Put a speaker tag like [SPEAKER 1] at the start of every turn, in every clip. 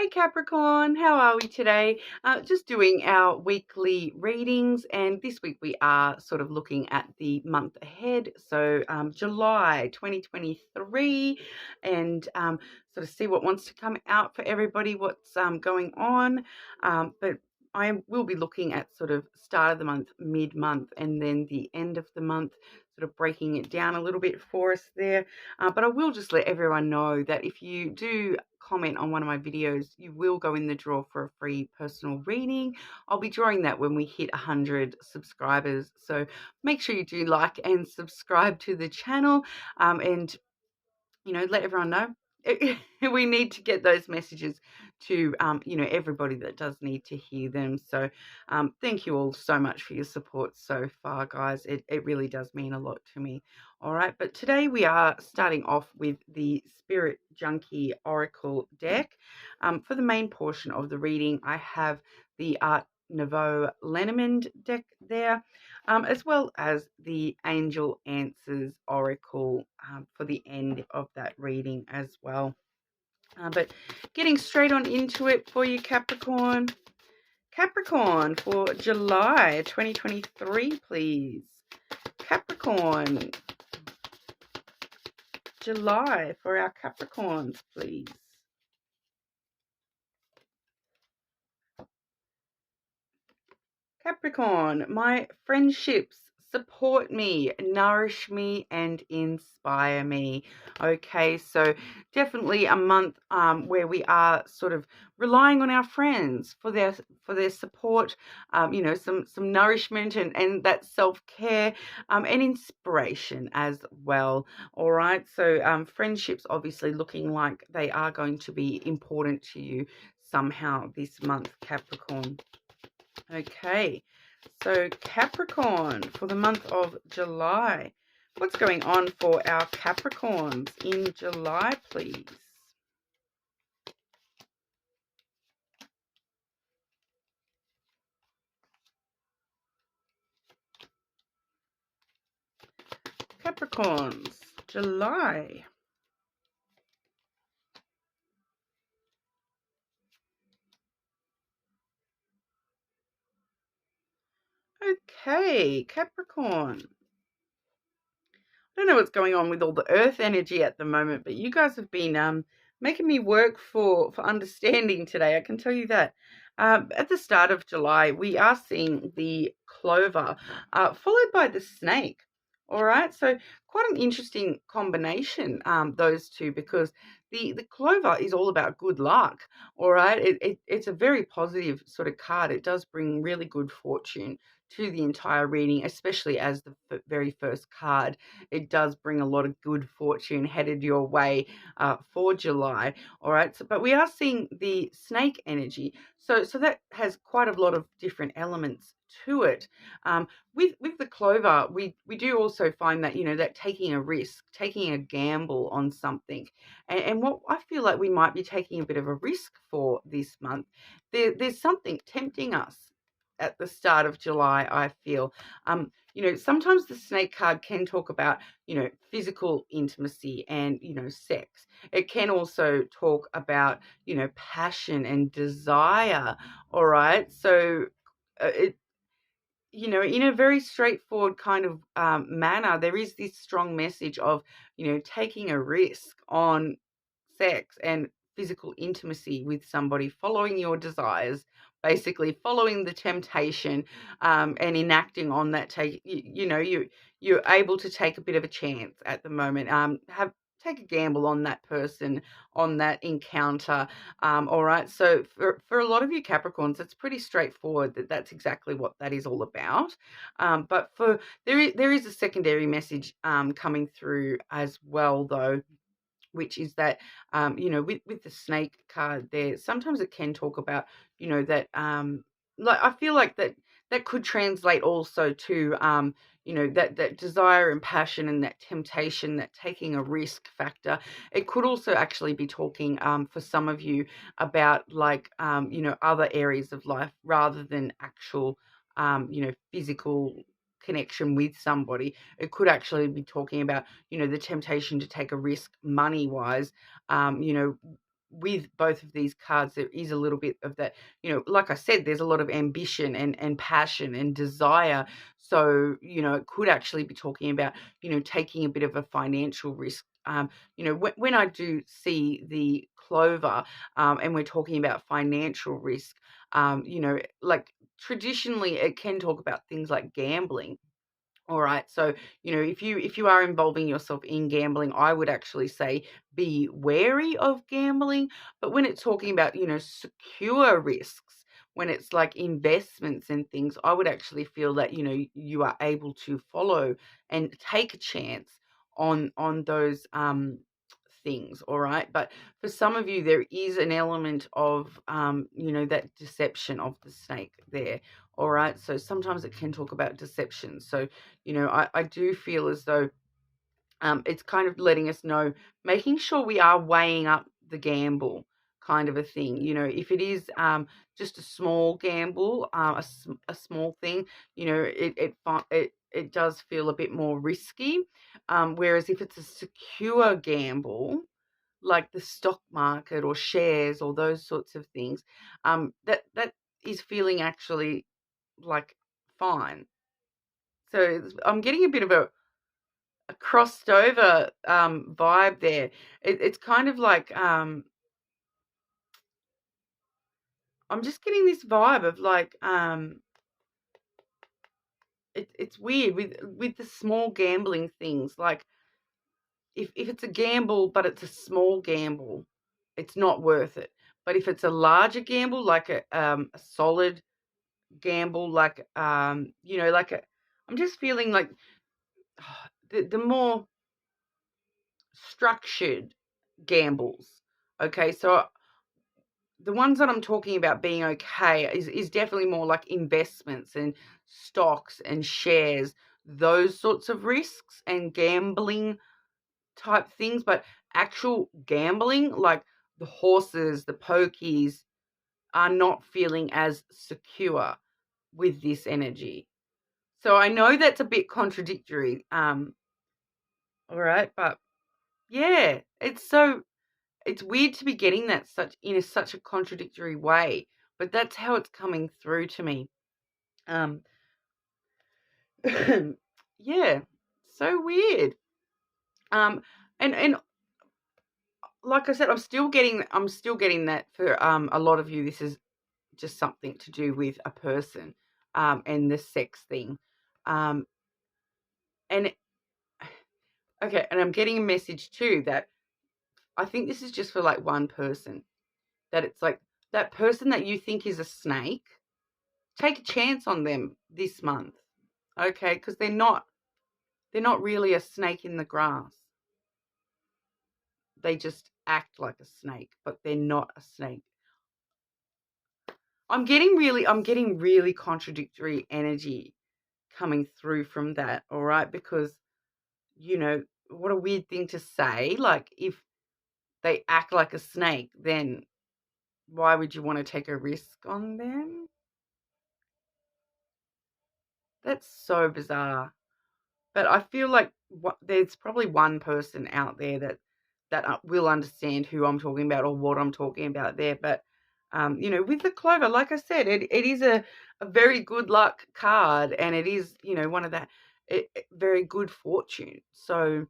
[SPEAKER 1] Hey Capricorn, how are we today? Just doing our weekly readings, and this week we are sort of looking at the month ahead, so July 2023, and sort of see what wants to come out for everybody, what's going on. But I will be looking at sort of start of the month, mid-month, and then the end of the month, sort of breaking it down a little bit for us there. But I will just let everyone know that if you do comment on one of my videos, you will go in the draw for a free personal reading. I'll be drawing that when we hit 100 subscribers. So make sure you do like and subscribe to the channel, and let everyone know. We need to get those messages to everybody that does need to hear them. So thank you all so much for your support so far, guys. It really does mean a lot to me. All right, but today we are starting off with the Spirit Junkie Oracle deck. For the main portion of the reading, I have the Art Nouveau Lenormand deck there, as well as the Angel Answers Oracle for the end of that reading as well. But getting straight on into it for you, Capricorn. Capricorn for July 2023, please. Capricorn. July for our Capricorns, please. Capricorn, my friendships support me, nourish me, and inspire me. Okay, so definitely a month where we are sort of relying on our friends for their support, some nourishment and that self-care, and inspiration as well. All right, so friendships obviously looking like they are going to be important to you somehow this month, Capricorn. Okay, so Capricorn for the month of July. What's going on for our Capricorns in July, please? Capricorns, July. Okay, Capricorn. I don't know what's going on with all the earth energy at the moment, but you guys have been making me work for understanding today. I can tell you that. At the start of July, we are seeing the clover, followed by the snake. All right, so quite an interesting combination, those two, because the clover is all about good luck. All right, it's a very positive sort of card. It does bring really good fortune to the entire reading, especially as the very first card. It does bring a lot of good fortune headed your way for July. All right, so but we are seeing the snake energy, so that has quite a lot of different elements to it. With the clover, we do also find that that taking a risk, taking a gamble on something, and what I feel like we might be taking a bit of a risk for this month. There's something tempting us at the start of July, I feel. Sometimes the snake card can talk about, physical intimacy and, sex. It can also talk about, passion and desire. All right. So in a very straightforward kind of manner, there is this strong message of, taking a risk on sex and physical intimacy with somebody, following your desires, basically following the temptation, and enacting on that. You're able to take a bit of a chance at the moment. Take a gamble on that person, on that encounter. All right. So for a lot of you Capricorns, it's pretty straightforward that's exactly what that is all about. But there is a secondary message coming through as well, though, which is that, with the snake card there, sometimes it can talk about, that, like, I feel like that could translate also to, that desire and passion and that temptation, that taking a risk factor. It could also actually be talking, for some of you, about like, other areas of life rather than actual, physical connection with somebody. It could actually be talking about, the temptation to take a risk money wise, with both of these cards, there is a little bit of that, like I said, there's a lot of ambition and passion and desire. So, it could actually be talking about, taking a bit of a financial risk. When I do see the clover, and we're talking about financial risk, like traditionally it can talk about things like gambling. All right. So, if you are involving yourself in gambling, I would actually say be wary of gambling. But when it's talking about, secure risks, when it's like investments and things, I would actually feel that, you are able to follow and take a chance on those things. All right. But for some of you, there is an element of that deception of the snake there. All right. So sometimes it can talk about deception. So, I do feel as though it's kind of letting us know, making sure we are weighing up the gamble kind of a thing. If it is just a small gamble, a small thing, it does feel a bit more risky. Whereas if it's a secure gamble, like the stock market or shares or those sorts of things, that is feeling actually like fine. So I'm getting a bit of a crossed over vibe there. It's kind of like I'm just getting this vibe of like it's weird with the small gambling things. Like if it's a gamble but it's a small gamble, it's not worth it. But if it's a larger gamble, like a solid gamble, like like I'm just feeling like the more structured gambles. Okay, so the ones that I'm talking about being okay is definitely more like investments and stocks and shares, those sorts of risks and gambling type things. But actual gambling, like the horses, the pokies, are not feeling as secure with this energy. So I know that's a bit contradictory. All right, but yeah, it's weird to be getting that such a contradictory way, but that's how it's coming through to me. Um, yeah, so weird. And like I said, I'm still getting that for a lot of you. This is just something to do with a person, and the sex thing, and okay, and I'm getting a message too that I think this is just for like one person, that it's like that person that you think is a snake. Take a chance on them this month, okay? Because they're not really a snake in the grass. They just act like a snake, but they're not a snake. I'm getting really contradictory energy coming through from that, all right? Because what a weird thing to say. Like, if they act like a snake, then why would you want to take a risk on them? That's so bizarre. But I feel like there's probably one person out there that will understand who I'm talking about or what I'm talking about there. But with the clover, like I said, it is a very good luck card, and it is one of that very good fortune. So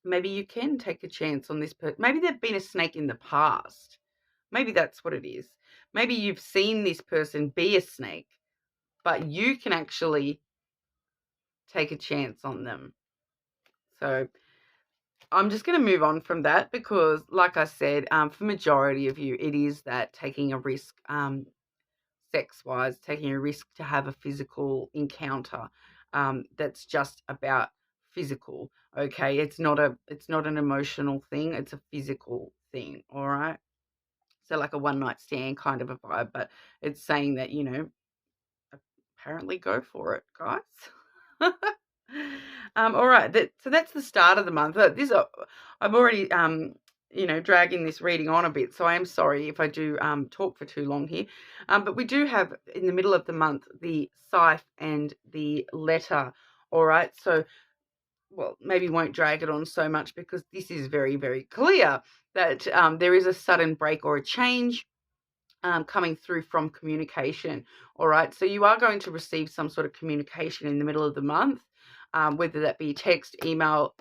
[SPEAKER 1] maybe you can take a chance on this person. Maybe they've been a snake in the past. Maybe that's what it is. Maybe you've seen this person be a snake, but you can actually take a chance on them. So I'm just going to move on from that because, like I said, for majority of you, it is that taking a risk, sex-wise, taking a risk to have a physical encounter. That's just about physical. Okay, it's not an emotional thing. It's a physical thing. All right. So like a one night stand kind of a vibe, but it's saying that apparently go for it, guys. All right. So that's the start of the month. I'm already dragging this reading on a bit, so I am sorry if I do talk for too long here. But we do have in the middle of the month the scythe and the letter. All right. So well, maybe won't drag it on so much, because this is very, very clear that there is a sudden break or a change coming through from communication. All right. So you are going to receive some sort of communication in the middle of the month, whether that be text, email.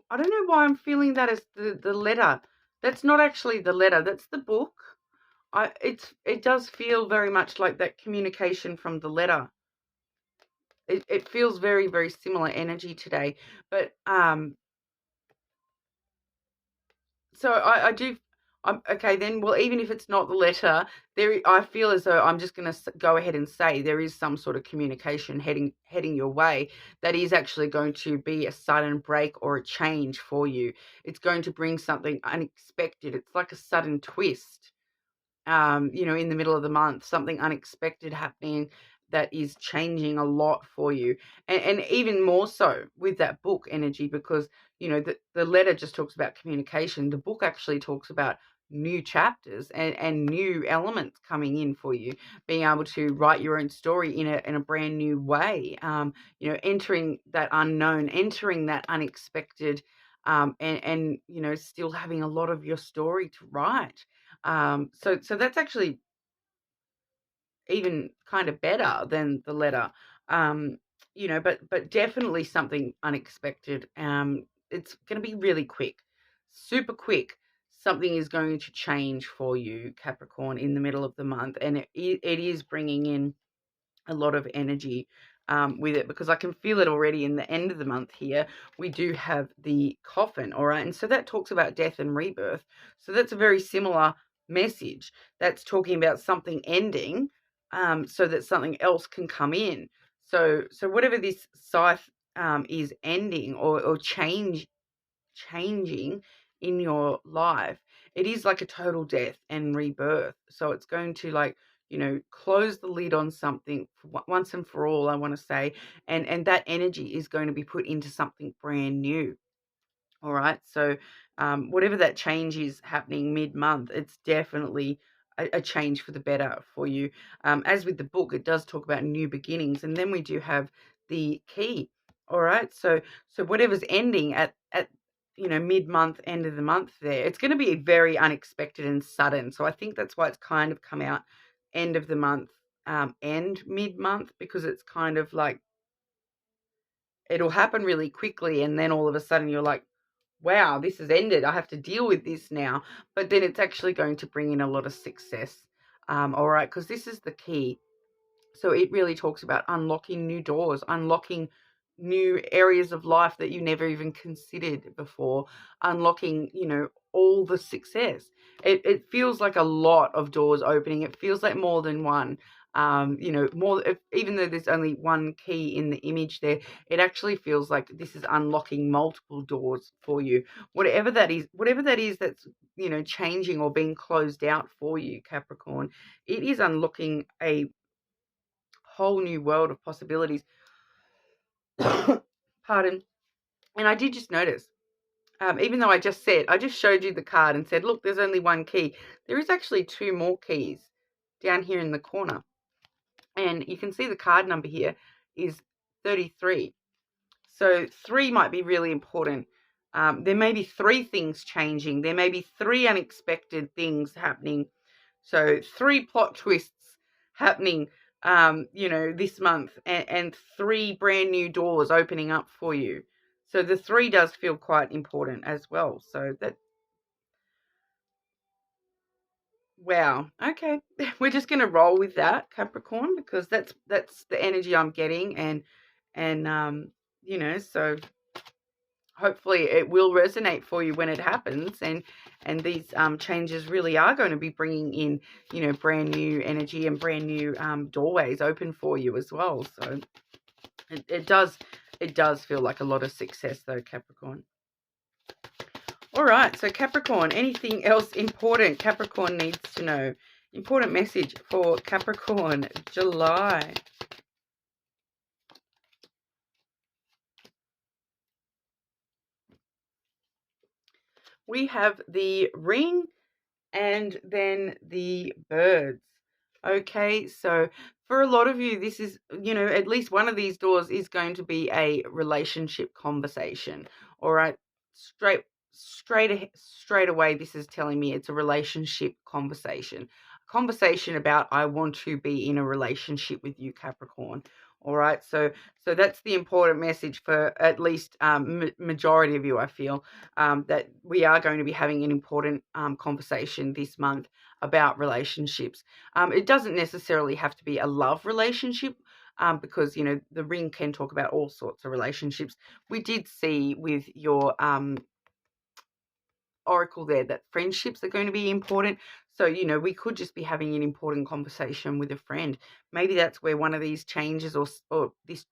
[SPEAKER 1] I don't know why I'm feeling that as the letter. That's not actually the letter. That's the book. It does feel very much like that communication from the letter. It feels very, very similar energy today. But so I do. Okay then. Well, even if it's not the letter, I feel as though I'm just going to go ahead and say there is some sort of communication heading your way that is actually going to be a sudden break or a change for you. It's going to bring something unexpected. It's like a sudden twist. In the middle of the month, something unexpected happening that is changing a lot for you. And even more so with that book energy, because, the letter just talks about communication. The book actually talks about new chapters and new elements coming in for you, being able to write your own story in a brand new way, entering that unknown, entering that unexpected, and still having a lot of your story to write. So that's actually even kind of better than the letter. But definitely something unexpected. It's going to be really quick, super quick. Something is going to change for you, Capricorn, in the middle of the month, and it is bringing in a lot of energy with it, because I can feel it already in the end of the month here. We do have the coffin, all right? And so that talks about death and rebirth. So that's a very similar message. That's talking about something ending, so that something else can come in. So whatever this scythe is ending or changing in your life, it is like a total death and rebirth. So it's going to, like, close the lid on something once and for all, I want to say, and that energy is going to be put into something brand new. All right. So whatever that change is happening mid-month, it's definitely a change for the better for you. As with the book, it does talk about new beginnings, and then we do have the key. All right. So whatever's ending at mid-month, end of the month there, it's going to be very unexpected and sudden. So I think that's why it's kind of come out end of the month, end mid-month, because it's kind of like it'll happen really quickly, and then all of a sudden you're like, wow, this has ended. I have to deal with this now. But then it's actually going to bring in a lot of success. All right, because this is the key. So it really talks about unlocking new doors, unlocking new areas of life that you never even considered before, unlocking, all the success. It feels like a lot of doors opening. It feels like more than one. Even though there's only one key in the image there, it actually feels like this is unlocking multiple doors for you. Whatever that is that's, changing or being closed out for you, Capricorn, it is unlocking a whole new world of possibilities. Pardon. And I did just notice, even though I just showed you the card and said, look, there's only one key. There is actually two more keys down here in the corner. And you can see the card number here is 33. So 3 might be really important. There may be 3 things changing. There may be 3 unexpected things happening. So 3 plot twists happening, this month, and 3 brand new doors opening up for you. So the 3 does feel quite important as well. So that, wow. Okay. We're just going to roll with that, Capricorn, because that's the energy I'm getting, so hopefully it will resonate for you when it happens, and these changes really are going to be bringing in, brand new energy and brand new doorways open for you as well. So it does feel like a lot of success though, Capricorn. All right, so Capricorn, anything else important Capricorn needs to know? Important message for Capricorn July. We have the ring and then the birds. Okay, so for a lot of you, this is, at least one of these doors is going to be a relationship conversation. All right, straight away, this is telling me it's a relationship conversation. A conversation about I want to be in a relationship with you, Capricorn. All right, so that's the important message for at least majority of you. I feel that we are going to be having an important conversation this month about relationships. It doesn't necessarily have to be a love relationship, because, the ring can talk about all sorts of relationships. We did see with your oracle there that friendships are going to be important. So, we could just be having an important conversation with a friend. Maybe that's where one of these changes, or this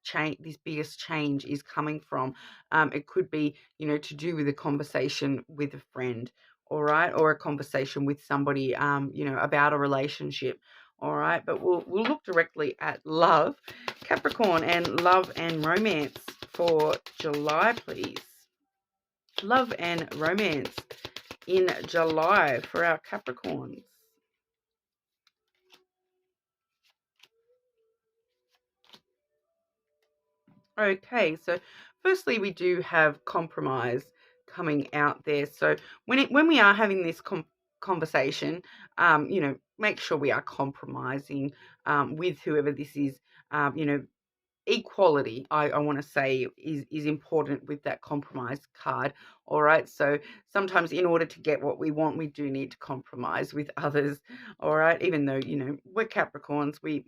[SPEAKER 1] biggest change is coming from. It could be, to do with a conversation with a friend, all right, or a conversation with somebody, about a relationship. All right, but we'll look directly at love, Capricorn, and love and romance for July, please. Love and romance in July for our Capricorns. Okay, so firstly, we do have compromise coming out there. So when we are having this conversation, make sure we are compromising with whoever this is. Equality, I want to say, is important with that compromise card. All right, so sometimes in order to get what we want, we do need to compromise with others. All right, even though, we're Capricorns, we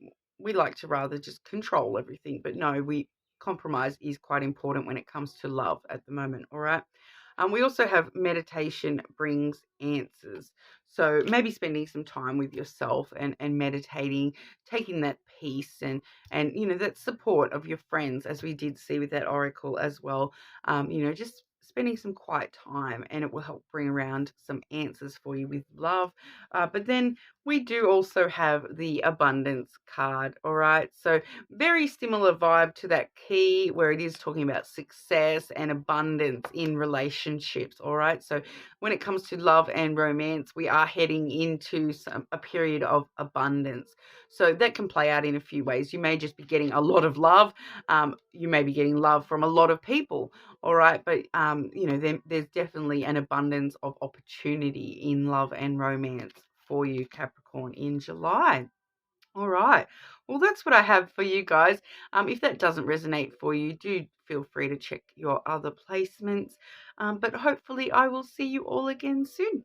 [SPEAKER 1] like to rather just control everything, but no, we compromise is quite important when it comes to love at the moment. All right. We also have meditation brings answers. So maybe spending some time with yourself and meditating, taking that peace and that support of your friends, as we did see with that oracle as well. Just spending some quiet time, and it will help bring around some answers for you with love. But then we do also have the abundance card. All right, so very similar vibe to that key, where it is talking about success and abundance in relationships. All right, so when it comes to love and romance, we are heading into a period of abundance. So that can play out in a few ways. You may just be getting a lot of love. You may be getting love from a lot of people. All right. But, there's definitely an abundance of opportunity in love and romance for you, Capricorn, in July. All right. Well, that's what I have for you guys. If that doesn't resonate for you, do feel free to check your other placements. But hopefully I will see you all again soon.